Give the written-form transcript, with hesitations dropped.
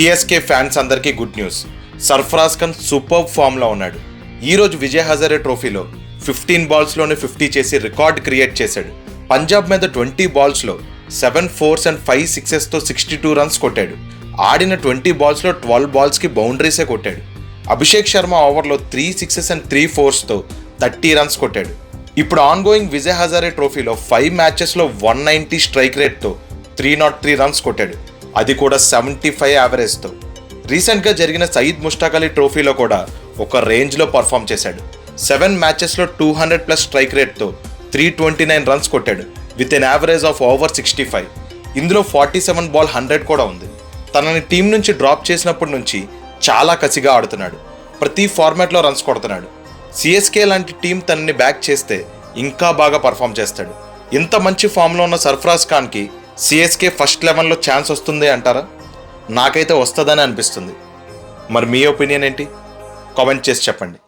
CSK fans అందరికీ good news. Sarfaraz Khan super ఫామ్లో ఉన్నాడు. ఈరోజు విజయ్ హజారే ట్రోఫీలో 15 బాల్స్లోనే 50 చేసి రికార్డ్ క్రియేట్ చేశాడు. పంజాబ్ మీద 20 బాల్స్లో 7 4s and 5 6sతో 62 రన్స్ కొట్టాడు. ఆడిన 20 బాల్స్లో 12 బాల్స్కి బౌండరీసే కొట్టాడు. అభిషేక్ శర్మ ఓవర్లో 3 6s and 3 4sతో 30 రన్స్ కొట్టాడు. ఇప్పుడు ఆన్గోయింగ్ విజయ్ హజారే ట్రోఫీలో 5 మ్యాచెస్లో 190 స్ట్రైక్ రేట్తో 303 రన్స్ కొట్టాడు, అది కూడా 75 యావరేజ్తో. రీసెంట్గా జరిగిన సయీద్ ముష్తాక్ అలీ ట్రోఫీలో కూడా ఒక రేంజ్లో పర్ఫామ్ చేశాడు. 7 మ్యాచెస్లో 200+ స్ట్రైక్ రేట్తో 329 రన్స్ కొట్టాడు with an average of over 65. ఇందులో 47 బాల్ 100 కూడా ఉంది. తనని టీం నుంచి డ్రాప్ చేసినప్పటి నుంచి చాలా కసిగా ఆడుతున్నాడు. ప్రతి ఫార్మాట్లో రన్స్ కొడుతున్నాడు. సిఎస్కే లాంటి టీం తనని బ్యాక్ చేస్తే ఇంకా బాగా పర్ఫామ్ చేస్తాడు. ఇంత మంచి ఫామ్లో ఉన్న సర్ఫరాజ్ ఖాన్కి సిఎస్కే ఫస్ట్ 11లో ఛాన్స్ వస్తుంది అంటారా? నాకైతే వస్తుందని అనిపిస్తుంది. మరి మీ ఒపీనియన్ ఏంటి? కామెంట్ చేసి చెప్పండి.